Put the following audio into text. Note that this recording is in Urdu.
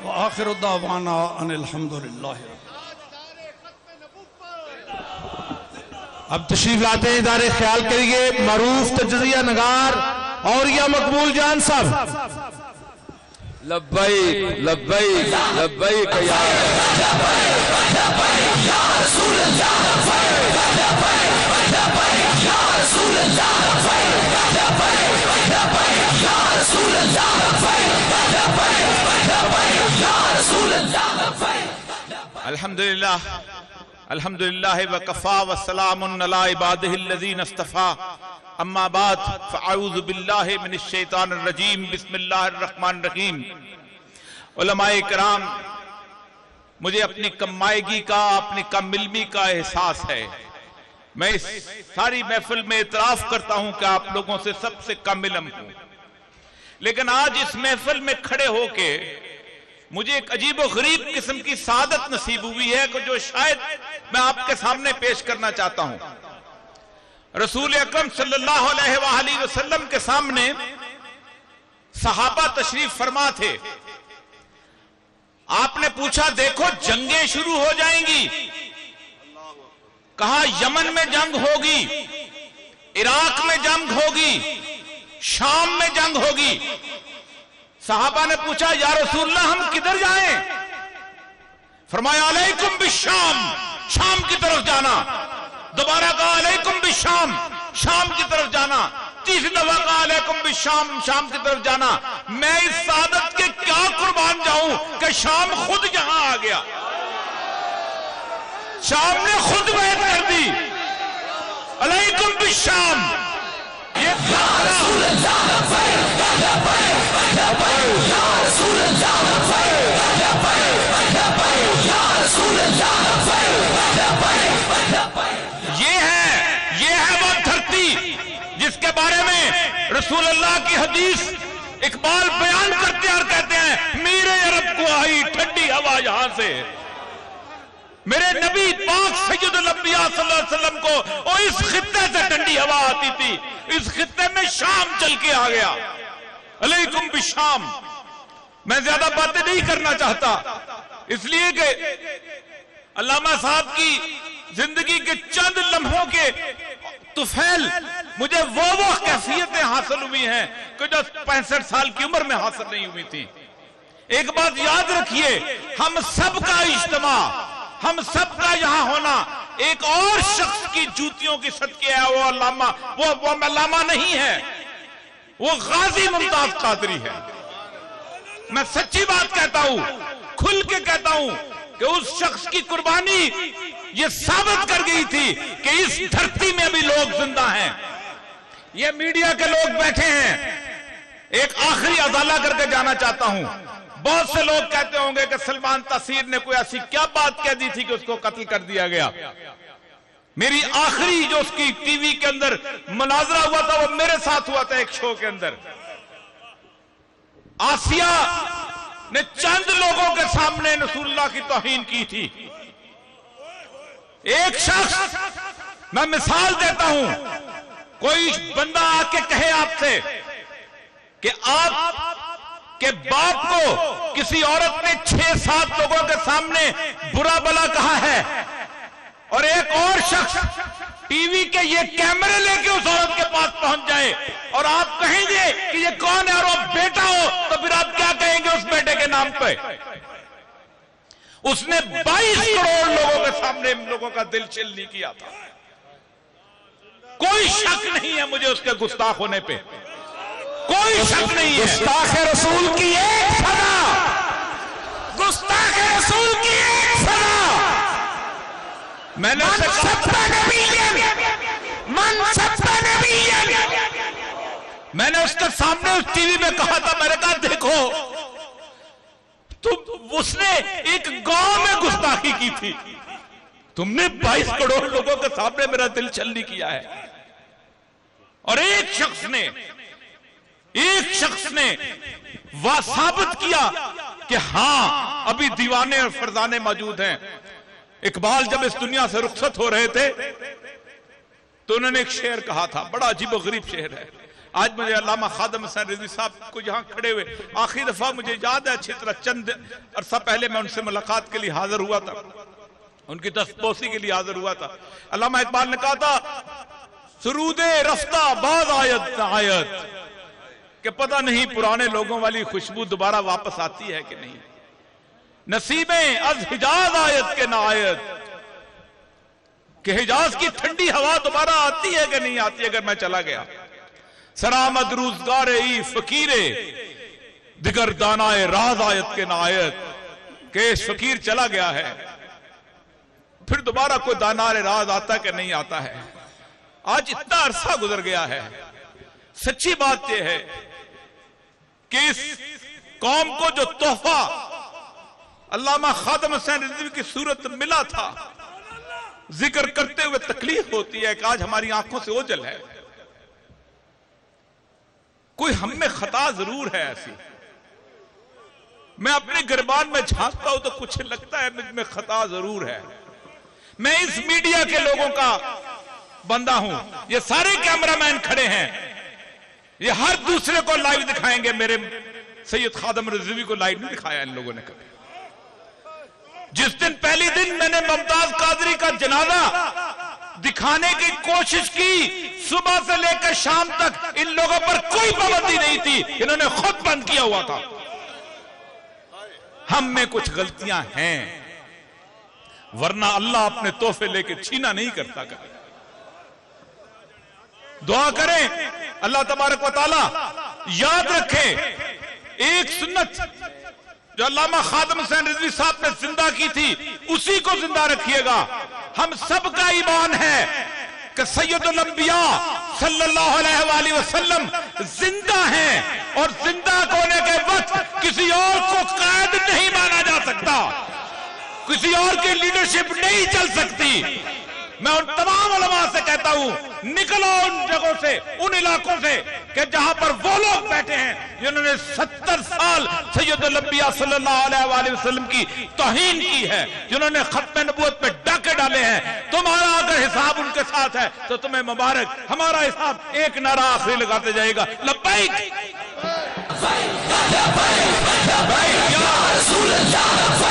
وآخر دعوانا ان الحمدللہ۔ اب تشریف لاتے ہیں ادارے خیال کریے معروف تجزیہ نگار اور یا مقبول جان صاحب۔ لبیک لبیک لبیک یا رسول اللہ، الحمدللہ الحمدللہ وکفا والسلام علی عبادہ الذین اصطفیٰ، اما بعد فاعوذ باللہ من الشیطان الرجیم، بسم اللہ الرحمن الرحیم۔ علماء کرام، مجھے اپنی کمائیگی کا، اپنی کم علمی کا احساس ہے۔ میں اس ساری محفل میں اعتراف کرتا ہوں کہ آپ لوگوں سے سب سے کم علم ہوں، لیکن آج اس محفل میں کھڑے ہو کے مجھے ایک عجیب و غریب قسم کی سعادت نصیب ہوئی ہے جو شاید میں آپ کے سامنے پیش کرنا چاہتا ہوں۔ رسول اکرم صلی اللہ علیہ وآلہ وسلم کے سامنے صحابہ تشریف فرما تھے۔ آپ نے پوچھا دیکھو جنگیں شروع ہو جائیں گی، کہا یمن میں جنگ ہوگی، عراق میں جنگ ہوگی، شام میں جنگ ہوگی۔ صحابہ نے پوچھا یا رسول اللہ ہم کدھر جائیں؟ فرمایا علیکم بالشام، شام کی طرف جانا۔ دوبارہ کہا علیکم بالشام، شام کی طرف جانا۔ تیسری دفعہ کہا علیکم بالشام، شام کی طرف جانا۔ میں اس سعادت کے کیا قربان جاؤں کہ شام خود یہاں آ گیا، شام نے خود بیعت کر دی۔ علیکم بالشام، یہ رسول یہ ہے وہ دھرتی جس کے بارے میں رسول اللہ کی حدیث اقبال بیان کرتے اور کہتے ہیں میرے عرب کو آئی ٹھنڈی ہوا یہاں سے۔ میرے نبی پاک سید الانبیاء صلی اللہ علیہ وسلم کو اور اس خطے سے ٹھنڈی ہوا آتی تھی، اس خطے میں شام چل کے آ گیا۔ علیکم بالشام۔ میں زیادہ باتیں نہیں کرنا چاہتا، اس لیے کہ علامہ صاحب کی زندگی کے چند لمحوں کے طفیل مجھے وہ کیفیتیں حاصل ہوئی ہیں کہ جو 65 سال کی عمر میں حاصل نہیں ہوئی تھی۔ ایک بات یاد رکھیے، ہم سب کا اجتماع، ہم سب کا یہاں ہونا ایک اور شخص کی جوتیوں کی صدقے ہے۔ وہ علامہ، وہ علامہ نہیں ہے، وہ غازی ممتاز قادری ہے۔ میں سچی بات کہتا ہوں، کھل کے کہتا ہوں کہ اس شخص کی قربانی یہ ثابت کر گئی تھی کہ اس دھرتی میں بھی لوگ زندہ ہیں۔ یہ میڈیا کے لوگ بیٹھے ہیں، ایک آخری ازالہ کر کے جانا چاہتا ہوں۔ بہت سے لوگ کہتے ہوں گے کہ سلمان تاثیر نے کوئی ایسی کیا بات کہہ دی تھی کہ اس کو قتل کر دیا گیا۔ میری آخری جو اس کی ٹی وی کے اندر مناظرہ ہوا تھا وہ میرے ساتھ ہوا تھا ایک شو کے اندر۔ آسیہ نے چند لوگوں کے سامنے رسول اللہ کی توہین کی تھی۔ ایک شخص، میں مثال دیتا ہوں، کوئی بندہ آ کے کہے آپ سے کہ آپ کے باپ کو کسی عورت نے 6-7 لوگوں کے سامنے برا بلا کہا ہے، اور ایک اور شخص ٹی وی کے یہ کیمرے لے کے اس عورت کے پاس پہنچ جائے اور آپ کہیں گے کہ یہ کون ہے اور وہ بیٹا ہو، تو پھر آپ کیا کہیں گے اس بیٹے کے نام پہ؟ اس نے 22 کروڑ لوگوں کے سامنے ان لوگوں کا دل چل نہیں کیا تھا۔ کوئی شک نہیں ہے مجھے اس کے گستاخ ہونے پہ، کوئی شک نہیں ہے۔ گستاخ رسول کی ایک سزا، گستاخ رسول کی ایک سزا۔ میں نے میں نے اس کے سامنے اس ٹی وی میں کہا تھا، میں نے کہا دیکھو اس نے ایک گاؤں میں گستاخی کی تھی، تم نے 22 کروڑ لوگوں کے سامنے میرا دل چھلنی کیا ہے۔ اور ایک شخص نے وہ ثابت کیا کہ ہاں ابھی دیوانے اور فرزانے موجود ہیں۔ اقبال جب اس دنیا سے رخصت ہو رہے تھے تو انہوں نے ایک شعر کہا تھا، بڑا عجیب و غریب شعر ہے۔ آج مجھے علامہ خادم حسین رضوی صاحب کو یہاں کھڑے ہوئے آخری دفعہ مجھے یاد ہے اچھی طرح، چند عرصہ پہلے میں ان سے ملاقات کے لیے حاضر ہوا تھا، ان کی دستبوسی کے لیے حاضر ہوا تھا۔ علامہ اقبال نے کہا تھا سرود رفتہ بعد آیت آیت، کہ پتہ نہیں پرانے لوگوں والی خوشبو دوبارہ واپس آتی ہے کہ نہیں، نصیبیں از حجاز آیت کے نہ آیت، کہ حجاز کی ٹھنڈی ہوا دوبارہ آتی ہے کہ نہیں آتی اگر میں چلا گیا، سرآمد روزگار ای فقیرے دیگر دانائے راز آیت کے نہ آیت، کہ اس فقیر چلا گیا ہے پھر دوبارہ کوئی دانائے راز آتا کہ نہیں آتا ہے۔ آج اتنا عرصہ گزر گیا ہے، سچی بات یہ ہے کہ اس قوم کو جو تحفہ علامہ خادم حسین رضوی کی صورت ملا تھا، ذکر کرتے ہوئے تکلیف ہوتی ہے کہ آج ہماری آنکھوں سے اوجھل ہے۔ کوئی ہم میں خطا ضرور ہے ایسی، میں اپنے گربان میں جھانکتا ہوں تو کچھ لگتا ہے مجھ میں خطا ضرور ہے۔ میں اس میڈیا کے لوگوں کا بندہ ہوں، یہ سارے کیمرامین کھڑے ہیں، یہ ہر دوسرے کو لائیو دکھائیں گے، میرے سید خادم رضوی کو لائیو نہیں دکھایا ان لوگوں نے کبھی۔ جس دن پہلی دن میں نے ممتاز قادری کا جنازہ دکھانے کی کوشش کی، صبح سے لے کر شام تک ان لوگوں پر کوئی پابندی نہیں تھی، انہوں نے خود بند کیا ہوا تھا۔ ہم میں کچھ غلطیاں ہیں، ورنہ اللہ اپنے تحفے لے کے چھینا نہیں کرتا۔ دعا کریں اللہ تبارک و تعالی یاد رکھے ایک سنت جو علامہ خادم حسین رضوی صاحب نے زندہ کی تھی، اسی کو زندہ رکھیے گا۔ ہم سب کا ایمان ہے کہ سید الانبیاء صلی اللہ علیہ وآلہ وسلم زندہ ہیں، اور زندہ ہونے کے وقت کسی اور کو قائد نہیں مانا جا سکتا، کسی اور کی لیڈرشپ نہیں چل سکتی۔ میں ان تمام علماء سے کہتا ہوں نکلو ان جگہوں سے، ان علاقوں سے کہ جہاں پر وہ لوگ بیٹھے ہیں جنہوں نے 70 سال سید الانبیاء صلی اللہ علیہ وآلہ وسلم کی توہین کی ہے، جنہوں نے ختم نبوت پہ ڈاکے ڈالے ہیں۔ تمہارا اگر حساب ان کے ساتھ ہے تو تمہیں مبارک، ہمارا حساب ایک نعرہ آخری لگاتے جائے گا، لبیک یا رسول اللہ۔